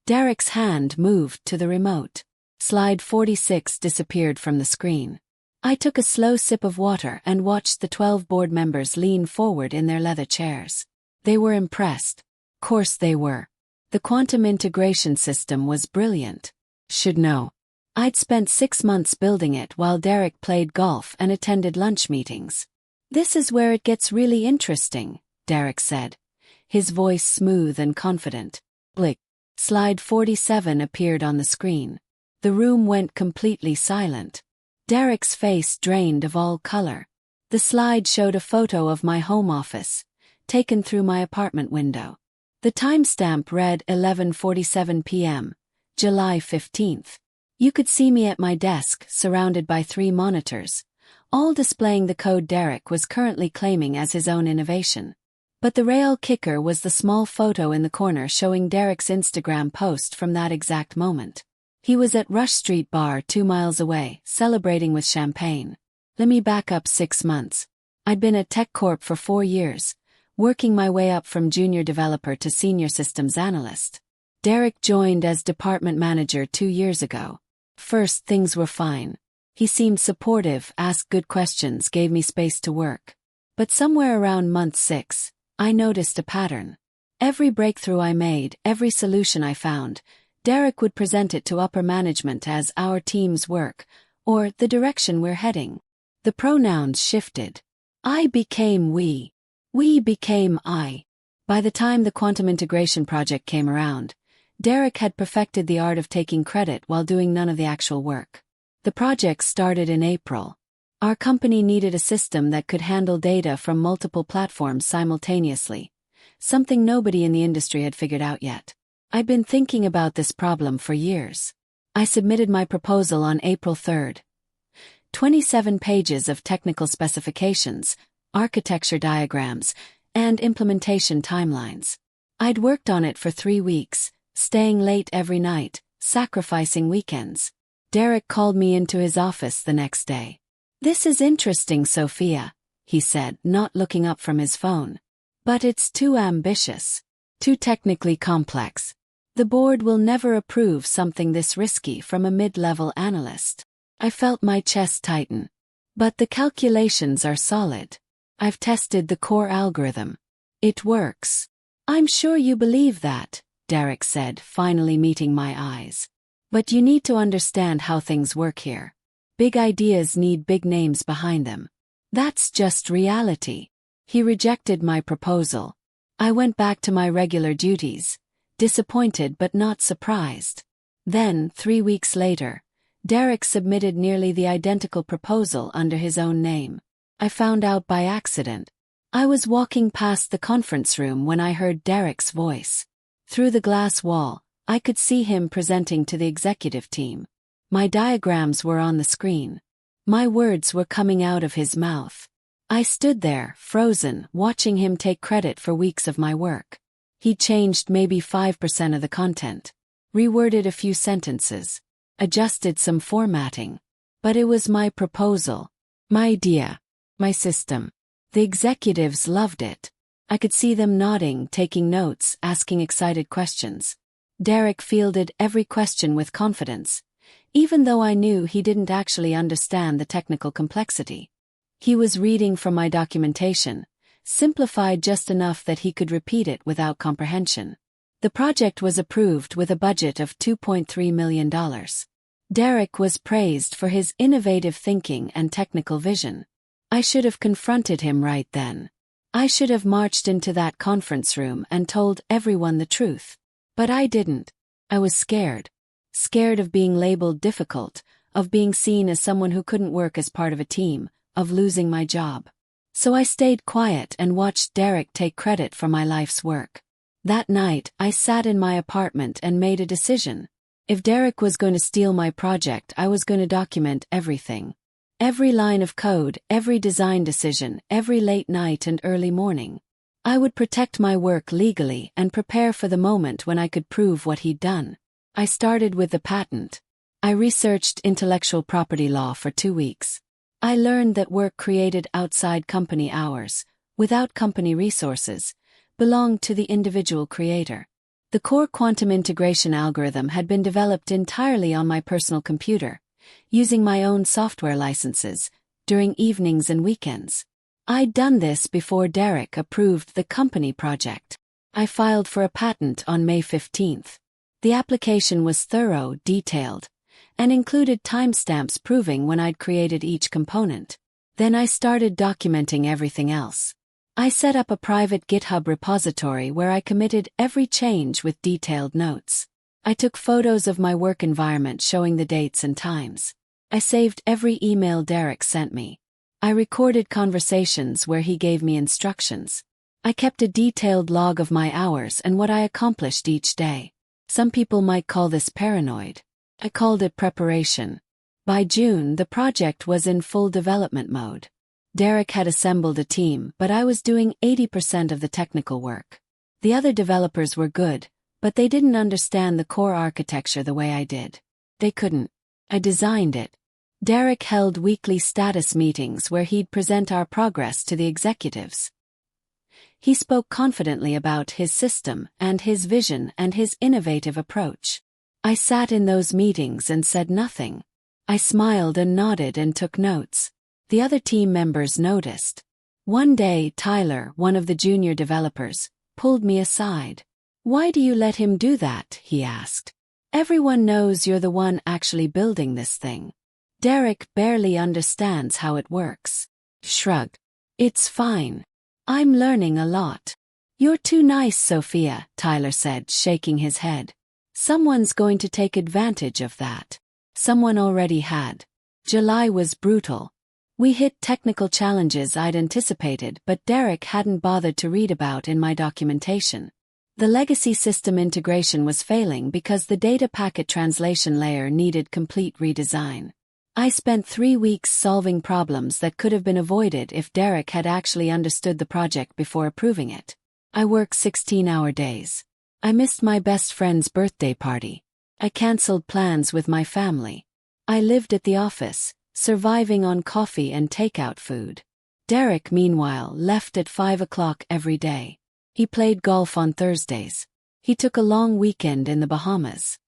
Derek's hand moved to the remote. Slide 46 disappeared from the screen. I took a slow sip of water and watched the 12 board members lean forward in their leather chairs. They were impressed. Course they were. The quantum integration system was brilliant. Should know. I'd spent 6 months building it while Derek played golf and attended lunch meetings. This is where it gets really interesting, Derek said, his voice smooth and confident. Blick. Slide 47 appeared on the screen. The room went completely silent. Derek's face drained of all color. The slide showed a photo of my home office, taken through my apartment window. The timestamp read 11:47 p.m., July 15th. You could see me at my desk, surrounded by 3 monitors, all displaying the code Derek was currently claiming as his own innovation. But the real kicker was the small photo in the corner showing Derek's Instagram post from that exact moment. He was at Rush Street Bar 2 miles away, celebrating with champagne. Let me back up 6 months. I'd been at TechCorp for 4 years, working my way up from junior developer to senior systems analyst. Derek joined as department manager 2 years ago. First, things were fine. He seemed supportive, asked good questions, gave me space to work. But somewhere around month 6, I noticed a pattern. Every breakthrough I made, every solution I found, Derek would present it to upper management as our team's work, or the direction we're heading. The pronouns shifted. I became we. We became I. By the time the quantum integration project came around, Derek had perfected the art of taking credit while doing none of the actual work. The project started in April. Our company needed a system that could handle data from multiple platforms simultaneously, something nobody in the industry had figured out yet. I'd been thinking about this problem for years. I submitted my proposal on April 3rd. 27 pages of technical specifications, architecture diagrams, and implementation timelines. I'd worked on it for 3 weeks, staying late every night, sacrificing weekends. Derek called me into his office the next day. "This is interesting, Sophia," he said, not looking up from his phone. "But it's too ambitious. Too technically complex. The board will never approve something this risky from a mid-level analyst." I felt my chest tighten. "But the calculations are solid. I've tested the core algorithm. It works." "I'm sure you believe that," Derek said, finally meeting my eyes. "But you need to understand how things work here. Big ideas need big names behind them. That's just reality." He rejected my proposal. I went back to my regular duties, disappointed but not surprised. Then, 3 weeks later, Derek submitted nearly the identical proposal under his own name. I found out by accident. I was walking past the conference room when I heard Derek's voice. Through the glass wall, I could see him presenting to the executive team. My diagrams were on the screen. My words were coming out of his mouth. I stood there, frozen, watching him take credit for weeks of my work. He changed maybe 5% of the content, reworded a few sentences, adjusted some formatting. But it was my proposal, my idea, my system. The executives loved it. I could see them nodding, taking notes, asking excited questions. Derek fielded every question with confidence, even though I knew he didn't actually understand the technical complexity. He was reading from my documentation, simplified just enough that he could repeat it without comprehension. The project was approved with a budget of $2.3 million. Derek was praised for his innovative thinking and technical vision. I should have confronted him right then. I should have marched into that conference room and told everyone the truth. But I didn't. I was scared. Scared of being labeled difficult, of being seen as someone who couldn't work as part of a team, of losing my job. So I stayed quiet and watched Derek take credit for my life's work. That night, I sat in my apartment and made a decision. If Derek was going to steal my project, I was going to document everything. Every line of code, every design decision, every late night and early morning. I would protect my work legally and prepare for the moment when I could prove what he'd done. I started with the patent. I researched intellectual property law for 2 weeks. I learned that work created outside company hours, without company resources, belonged to the individual creator. The core quantum integration algorithm had been developed entirely on my personal computer, using my own software licenses, during evenings and weekends. I'd done this before Derek approved the company project. I filed for a patent on May 15th. The application was thorough, detailed, and included timestamps proving when I'd created each component. Then I started documenting everything else. I set up a private GitHub repository where I committed every change with detailed notes. I took photos of my work environment showing the dates and times. I saved every email Derek sent me. I recorded conversations where he gave me instructions. I kept a detailed log of my hours and what I accomplished each day. Some people might call this paranoid. I called it preparation. By June, the project was in full development mode. Derek had assembled a team, but I was doing 80% of the technical work. The other developers were good, but they didn't understand the core architecture the way I did. They couldn't. I designed it. Derek held weekly status meetings where he'd present our progress to the executives. He spoke confidently about his system and his vision and his innovative approach. I sat in those meetings and said nothing. I smiled and nodded and took notes. The other team members noticed. One day, Tyler, one of the junior developers, pulled me aside. "Why do you let him do that?" he asked. "Everyone knows you're the one actually building this thing." Derek barely understands how it works. Shrugged. "It's fine. I'm learning a lot." "You're too nice, Sophia," Tyler said, shaking his head. "Someone's going to take advantage of that." Someone already had. July was brutal. We hit technical challenges I'd anticipated but Derek hadn't bothered to read about in my documentation. The legacy system integration was failing because the data packet translation layer needed complete redesign. I spent 3 weeks solving problems that could have been avoided if Derek had actually understood the project before approving it. I worked 16-hour days. I missed my best friend's birthday party. I canceled plans with my family. I lived at the office, surviving on coffee and takeout food. Derek, meanwhile, left at 5 o'clock every day. He played golf on Thursdays. He took a long weekend in the Bahamas.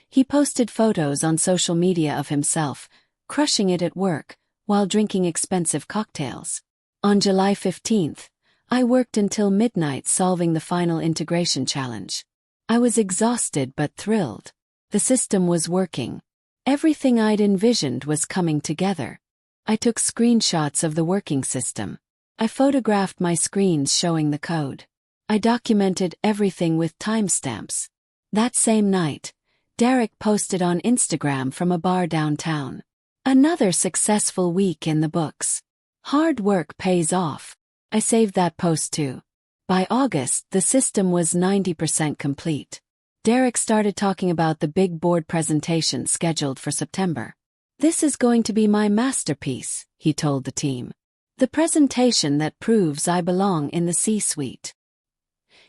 He posted photos on social media of himself, crushing it at work, while drinking expensive cocktails. On July 15th, I worked until midnight solving the final integration challenge. I was exhausted but thrilled. The system was working. Everything I'd envisioned was coming together. I took screenshots of the working system. I photographed my screens showing the code. I documented everything with timestamps. That same night, Derek posted on Instagram from a bar downtown. Another successful week in the books. Hard work pays off. I saved that post too. By August, the system was 90% complete. Derek started talking about the big board presentation scheduled for September. "This is going to be my masterpiece," he told the team. "The presentation that proves I belong in the C-suite."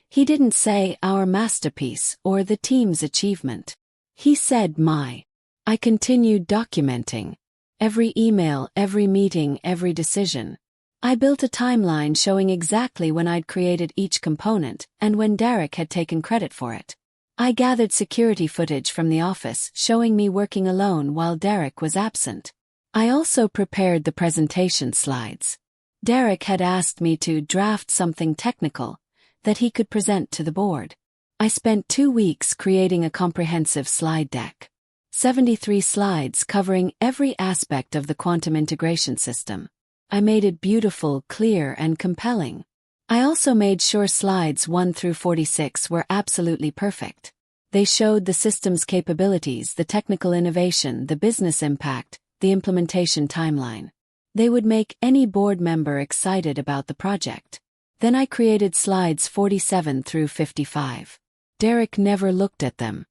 He didn't say our masterpiece or the team's achievement. He said my. I continued documenting. Every email, every meeting, every decision. I built a timeline showing exactly when I'd created each component and when Derek had taken credit for it. I gathered security footage from the office showing me working alone while Derek was absent. I also prepared the presentation slides. Derek had asked me to draft something technical that he could present to the board. I spent 2 weeks creating a comprehensive slide deck. 73 slides covering every aspect of the quantum integration system. I made it beautiful, clear, and compelling. I also made sure slides 1 through 46 were absolutely perfect. They showed the system's capabilities, the technical innovation, the business impact, the implementation timeline. They would make any board member excited about the project. Then I created slides 47 through 55. Derek never looked at them.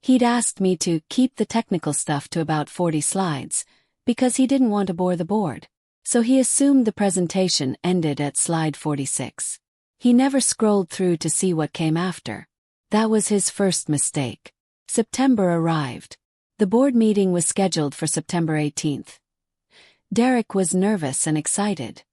He'd asked me to keep the technical stuff to about 40 slides, because he didn't want to bore the board. So he assumed the presentation ended at slide 46. He never scrolled through to see what came after. That was his first mistake. September arrived. The board meeting was scheduled for September 18th. Derek was nervous and excited.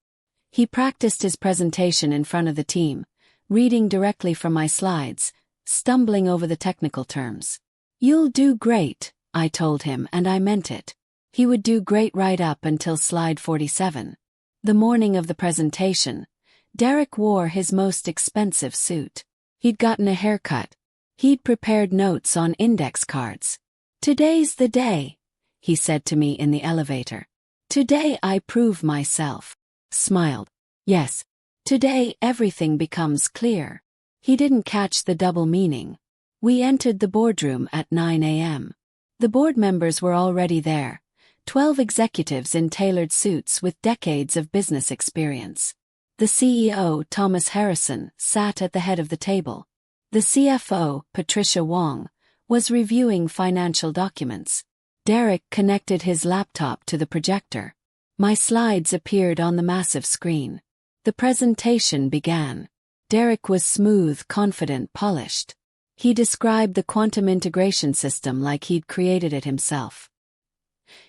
He practiced his presentation in front of the team, reading directly from my slides, stumbling over the technical terms. "You'll do great," I told him, and I meant it. He would do great right up until slide 47. The morning of the presentation, Derek wore his most expensive suit. He'd gotten a haircut. He'd prepared notes on index cards. "Today's the day," he said to me in the elevator. "Today I prove myself." Smiled. "Yes. Today everything becomes clear." He didn't catch the double meaning. We entered the boardroom at 9 a.m. The board members were already there, 12 executives in tailored suits with decades of business experience. The CEO, Thomas Harrison, sat at the head of the table. The CFO, Patricia Wong, was reviewing financial documents. Derek connected his laptop to the projector. My slides appeared on the massive screen. The presentation began. Derek was smooth, confident, polished. He described the quantum integration system like he'd created it himself.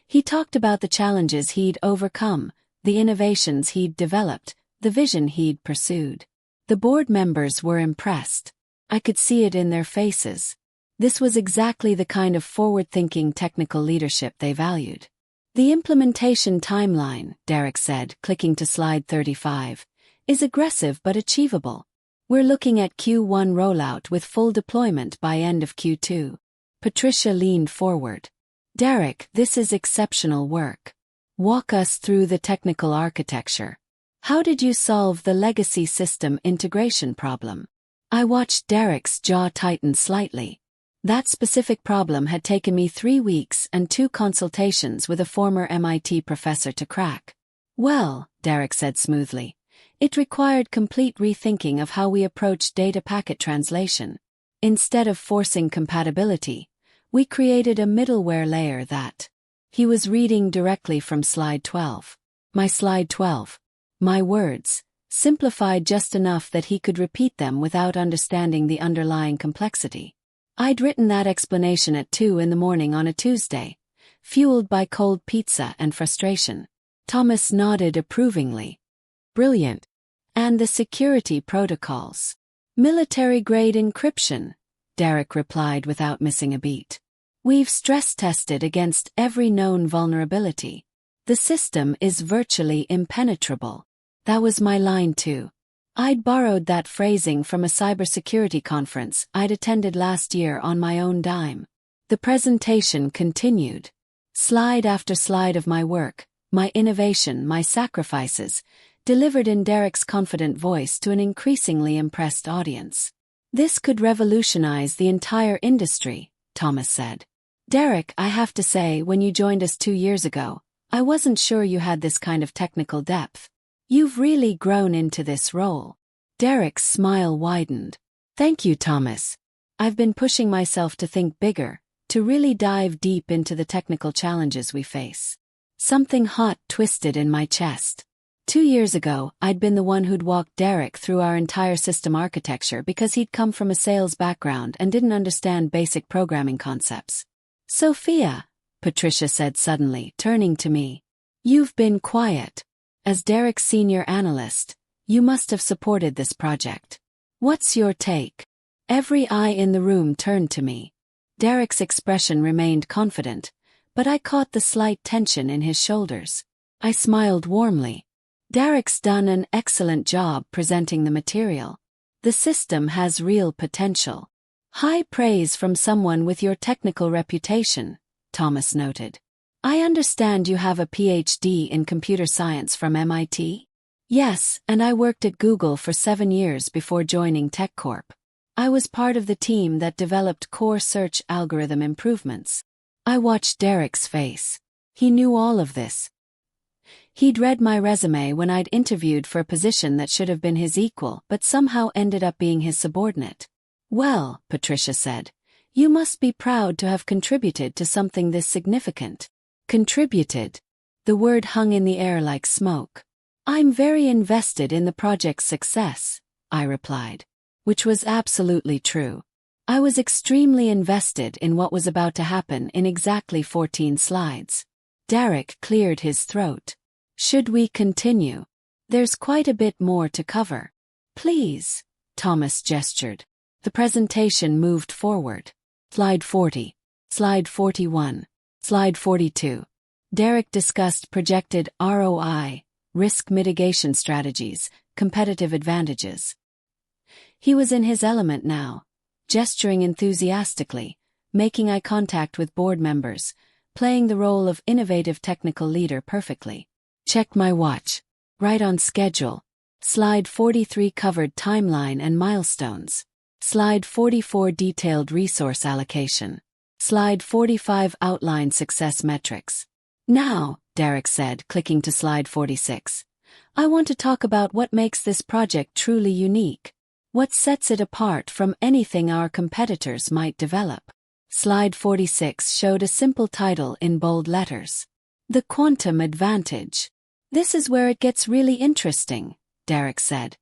He talked about the challenges he'd overcome, the innovations he'd developed, the vision he'd pursued. The board members were impressed. I could see it in their faces. This was exactly the kind of forward-thinking technical leadership they valued. "The implementation timeline," Derek said, clicking to slide 35, "is aggressive but achievable. We're looking at Q1 rollout with full deployment by end of Q2. Patricia leaned forward. "Derek, this is exceptional work. Walk us through the technical architecture. How did you solve the legacy system integration problem?" I watched Derek's jaw tighten slightly. That specific problem had taken me 3 weeks and 2 consultations with a former MIT professor to crack. "Well," Derek said smoothly, "it required complete rethinking of how we approach data packet translation. Instead of forcing compatibility, we created a middleware layer that..." He was reading directly from slide 12. My slide 12. My words, simplified just enough that he could repeat them without understanding the underlying complexity. I'd written that explanation at 2 in the morning on a Tuesday, fueled by cold pizza and frustration. Thomas nodded approvingly. "Brilliant. And the security protocols?" "Military-grade encryption," Derek replied without missing a beat. "We've stress-tested against every known vulnerability. The system is virtually impenetrable." That was my line too. I'd borrowed that phrasing from a cybersecurity conference I'd attended last year on my own dime. The presentation continued. Slide after slide of my work, my innovation, my sacrifices, delivered in Derek's confident voice to an increasingly impressed audience. "This could revolutionize the entire industry," Thomas said. "Derek, I have to say, when you joined us 2 years ago, I wasn't sure you had this kind of technical depth. You've really grown into this role." Derek's smile widened. "Thank you, Thomas. I've been pushing myself to think bigger, to really dive deep into the technical challenges we face." Something hot twisted in my chest. 2 years ago, I'd been the one who'd walked Derek through our entire system architecture because he'd come from a sales background and didn't understand basic programming concepts. "Sophia," Patricia said suddenly, turning to me. "You've been quiet. As Derek's senior analyst, you must have supported this project. What's your take?" Every eye in the room turned to me. Derek's expression remained confident, but I caught the slight tension in his shoulders. I smiled warmly. "Derek's done an excellent job presenting the material. The system has real potential." "High praise from someone with your technical reputation," Thomas noted. "I understand you have a PhD in computer science from MIT?" "Yes, and I worked at Google for 7 years before joining TechCorp. I was part of the team that developed core search algorithm improvements." I watched Derek's face. He knew all of this. He'd read my resume when I'd interviewed for a position that should have been his equal but somehow ended up being his subordinate. "Well," Patricia said, "you must be proud to have contributed to something this significant." "Contributed?" The word hung in the air like smoke. "I'm very invested in the project's success," I replied. Which was absolutely true. I was extremely invested in what was about to happen in exactly 14 slides. Derek cleared his throat. "Should we continue? There's quite a bit more to cover." "Please." Thomas gestured. The presentation moved forward. Slide 40. Slide 41. Slide 42. Derek discussed projected ROI, risk mitigation strategies, competitive advantages. He was in his element now, gesturing enthusiastically, making eye contact with board members, playing the role of innovative technical leader perfectly. Checked my watch. Right on schedule. Slide 43 covered timeline and milestones. Slide 44 detailed resource allocation. Slide 45 outlined success metrics. Now, Derek said, clicking to slide 46. I want to talk about what makes this project truly unique. What sets it apart from anything our competitors might develop. Slide 46 showed a simple title in bold letters. The Quantum Advantage. This is where it gets really interesting, Derek said,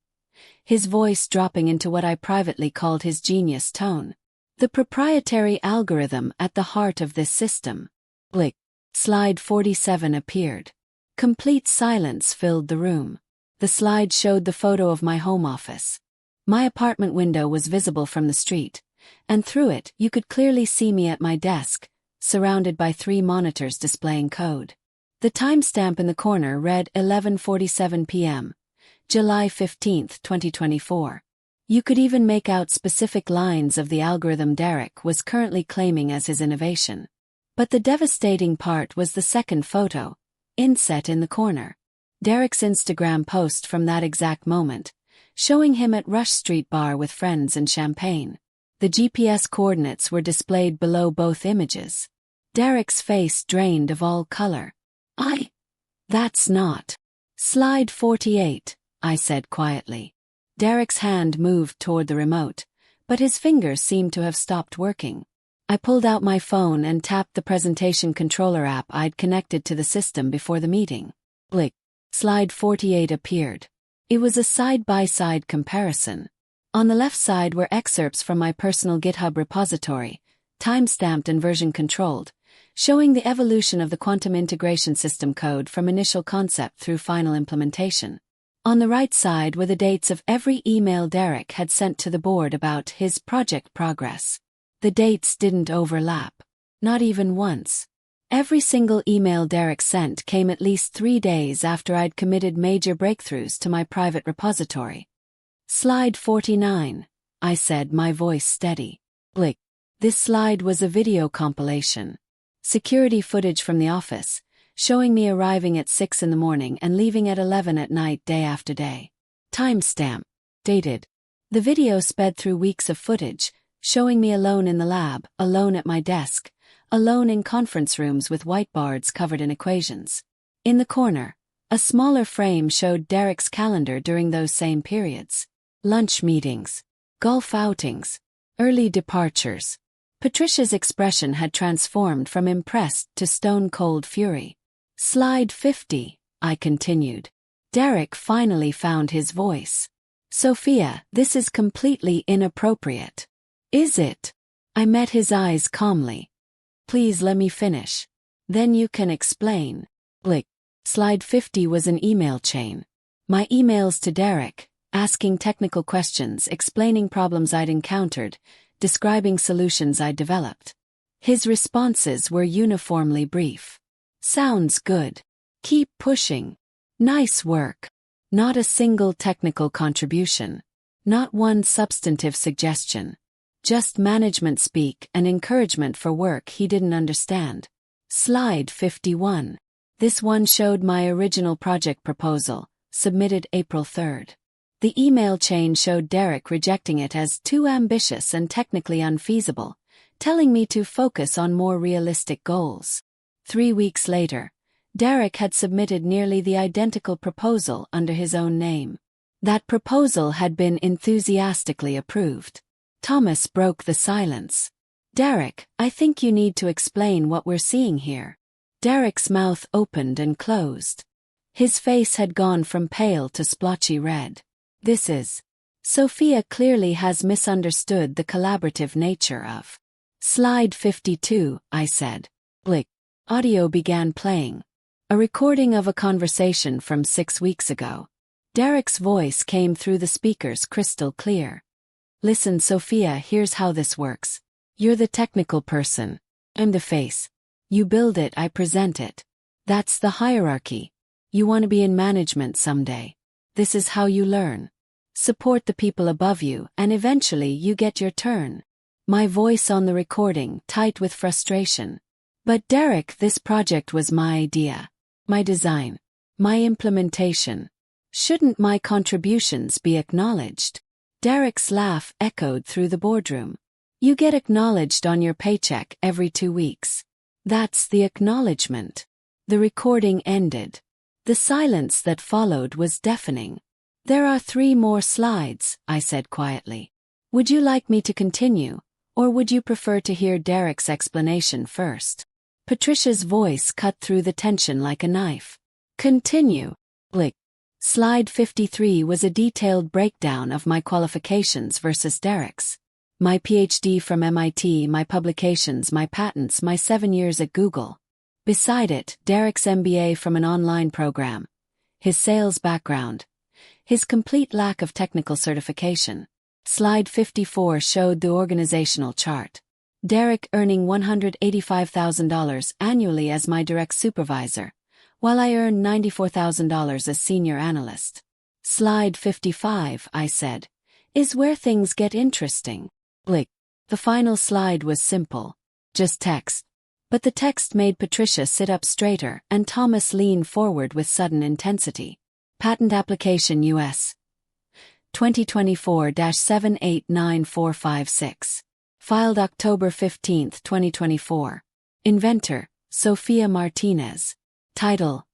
his voice dropping into what I privately called his genius tone. The proprietary algorithm at the heart of this system. Blick. Slide 47 appeared. Complete silence filled the room. The slide showed the photo of my home office. My apartment window was visible from the street, and through it you could clearly see me at my desk, surrounded by 3 monitors displaying code. The timestamp in the corner read 11:47 p.m., July 15, 2024. You could even make out specific lines of the algorithm Derek was currently claiming as his innovation. But the devastating part was the second photo, inset in the corner. Derek's Instagram post from that exact moment, showing him at Rush Street Bar with friends and champagne. The GPS coordinates were displayed below both images. Derek's face drained of all color. That's not. Slide 48, I said quietly. Derek's hand moved toward the remote, but his fingers seemed to have stopped working. I pulled out my phone and tapped the presentation controller app I'd connected to the system before the meeting. Blick. Slide 48 appeared. It was a side-by-side comparison. On the left side were excerpts from my personal GitHub repository, time-stamped and version-controlled, showing the evolution of the quantum integration system code from initial concept through final implementation. On the right side were the dates of every email Derek had sent to the board about his project progress. The dates didn't overlap. Not even once. Every single email Derek sent came at least 3 days after I'd committed major breakthroughs to my private repository. Slide 49, I said, my voice steady. Blick. This slide was a video compilation. Security footage from the office, showing me arriving at 6 in the morning and leaving at 11 at night day after day. Timestamp. Dated. The video sped through weeks of footage, showing me alone in the lab, alone at my desk, alone in conference rooms with whiteboards covered in equations. In the corner, a smaller frame showed Derek's calendar during those same periods. Lunch meetings, golf outings, early departures. Patricia's expression had transformed from impressed to stone-cold fury. Slide 50, I continued. Derek finally found his voice. Sophia, this is completely inappropriate. Is it? I met his eyes calmly. Please let me finish. Then you can explain. Blick. Slide 50 was an email chain. My emails to Derek, asking technical questions, explaining problems I'd encountered, describing solutions I'd developed. His responses were uniformly brief. Sounds good. Keep pushing. Nice work. Not a single technical contribution. Not one substantive suggestion. Just management speak and encouragement for work he didn't understand. Slide 51. This one showed my original project proposal, submitted April 3rd. The email chain showed Derek rejecting it as too ambitious and technically unfeasible, telling me to focus on more realistic goals. 3 weeks later, Derek had submitted nearly the identical proposal under his own name. That proposal had been enthusiastically approved. Thomas broke the silence. Derek, I think you need to explain what we're seeing here. Derek's mouth opened and closed. His face had gone from pale to splotchy red. This is. Sophia clearly has misunderstood the collaborative nature of. Slide 52, I said. Blick. Audio began playing. A recording of a conversation from 6 weeks ago. Derek's voice came through the speakers crystal clear. Listen, Sophia, here's how this works. You're the technical person. I'm the face. You build it, I present it. That's the hierarchy. You want to be in management someday. This is how you learn. Support the people above you, and eventually you get your turn. My voice on the recording, tight with frustration. But Derek, this project was my idea. My design. My implementation. Shouldn't my contributions be acknowledged? Derek's laugh echoed through the boardroom. You get acknowledged on your paycheck every 2 weeks. That's the acknowledgement. The recording ended. The silence that followed was deafening. There are 3 more slides, I said quietly. Would you like me to continue, or would you prefer to hear Derek's explanation first? Patricia's voice cut through the tension like a knife. Continue. Blick. Slide 53 was a detailed breakdown of my qualifications versus Derek's. My PhD from MIT, my publications, my patents, my 7 years at Google. Beside it, Derek's MBA from an online program. His sales background. His complete lack of technical certification. Slide 54 showed the organizational chart. Derek earning $185,000 annually as my direct supervisor, while I earned $94,000 as senior analyst. Slide 55, I said, is where things get interesting. Blick. The final slide was simple. Just text. But the text made Patricia sit up straighter and Thomas lean forward with sudden intensity. Patent application US 2024-789456. Filed October 15, 2024. Inventor, Sophia Martinez. Title: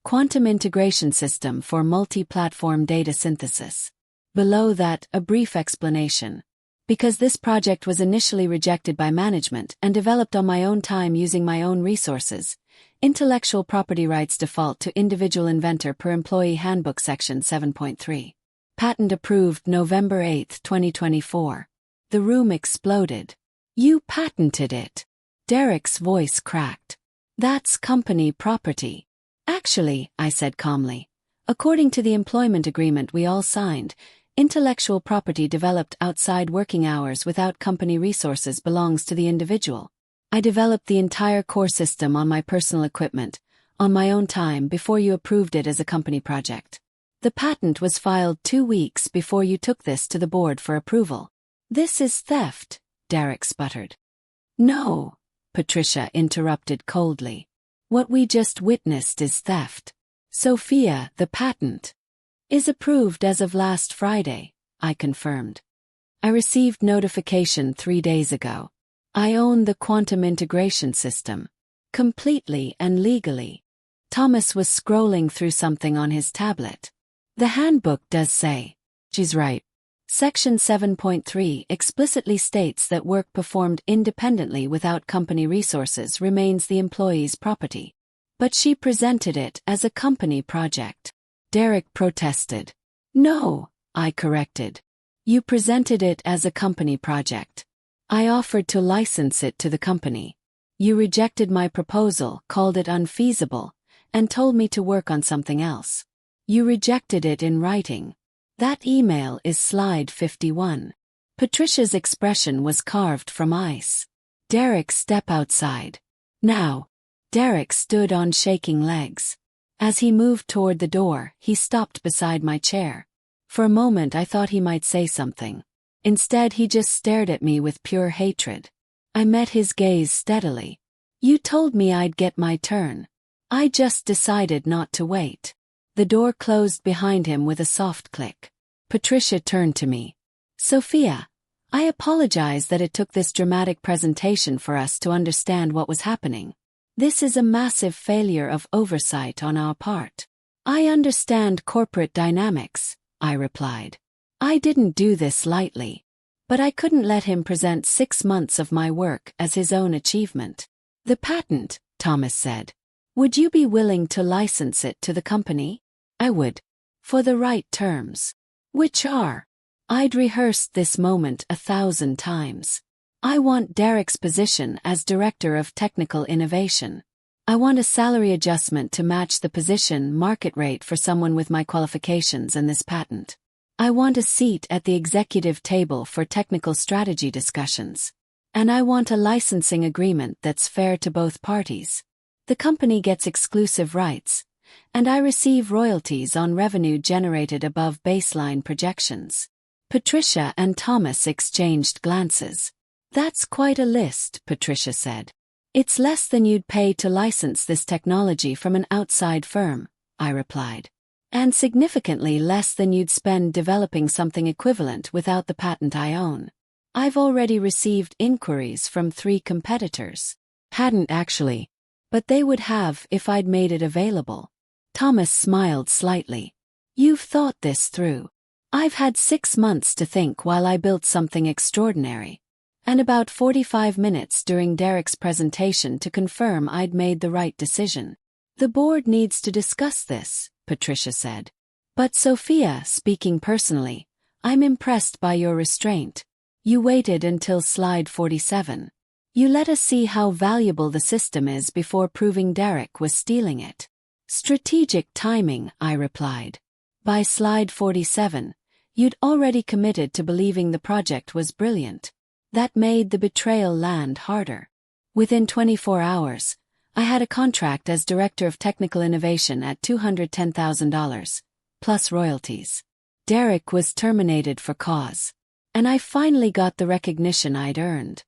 Quantum Integration System for Multi-Platform Data Synthesis. Below that, a brief explanation. Because this project was initially rejected by management and developed on my own time using my own resources, intellectual property rights default to individual inventor per employee handbook section 7.3. Patent approved November 8, 2024. The room exploded. You patented it. Derek's voice cracked. That's company property. Actually, I said calmly, according to the employment agreement we all signed, intellectual property developed outside working hours without company resources belongs to the individual. I developed the entire core system on my personal equipment, on my own time before you approved it as a company project. The patent was filed 2 weeks before you took this to the board for approval. This is theft, Derek sputtered. No, Patricia interrupted coldly. What we just witnessed is theft. Sophia, the patent is approved as of last Friday, I confirmed. I received notification 3 days ago. I own the quantum integration system. Completely and legally. Thomas was scrolling through something on his tablet. The handbook does say. She's right. Section 7.3 explicitly states that work performed independently without company resources remains the employee's property. But she presented it as a company project. Derek protested. No, I corrected. You presented it as a company project. I offered to license it to the company. You rejected my proposal, called it unfeasible, and told me to work on something else. You rejected it in writing. That email is slide 51. Patricia's expression was carved from ice. Derek, step outside. Now. Derek stood on shaking legs. As he moved toward the door, he stopped beside my chair. For a moment I thought he might say something. Instead he just stared at me with pure hatred. I met his gaze steadily. You told me I'd get my turn. I just decided not to wait. The door closed behind him with a soft click. Patricia turned to me. Sophia, I apologize that it took this dramatic presentation for us to understand what was happening. This is a massive failure of oversight on our part. I understand corporate dynamics, I replied. I didn't do this lightly. But I couldn't let him present 6 months of my work as his own achievement. The patent, Thomas said. Would you be willing to license it to the company? I would. For the right terms. Which are? I'd rehearsed this moment 1,000 times. I want Derek's position as Director of Technical Innovation. I want a salary adjustment to match the position market rate for someone with my qualifications and this patent. I want a seat at the executive table for technical strategy discussions. And I want a licensing agreement that's fair to both parties. The company gets exclusive rights, and I receive royalties on revenue generated above baseline projections. Patricia and Thomas exchanged glances. That's quite a list, Patricia said. It's less than you'd pay to license this technology from an outside firm, I replied. And significantly less than you'd spend developing something equivalent without the patent I own. I've already received inquiries from 3 competitors. Hadn't actually, but they would have if I'd made it available. Thomas smiled slightly. You've thought this through. I've had 6 months to think while I built something extraordinary. And about 45 minutes during Derek's presentation to confirm I'd made the right decision. The board needs to discuss this, Patricia said. But Sophia, speaking personally, I'm impressed by your restraint. You waited until slide 47. You let us see how valuable the system is before proving Derek was stealing it. Strategic timing, I replied. By slide 47, you'd already committed to believing the project was brilliant. That made the betrayal land harder. Within 24 hours, I had a contract as Director of Technical Innovation at $210,000, plus royalties. Derek was terminated for cause. And I finally got the recognition I'd earned.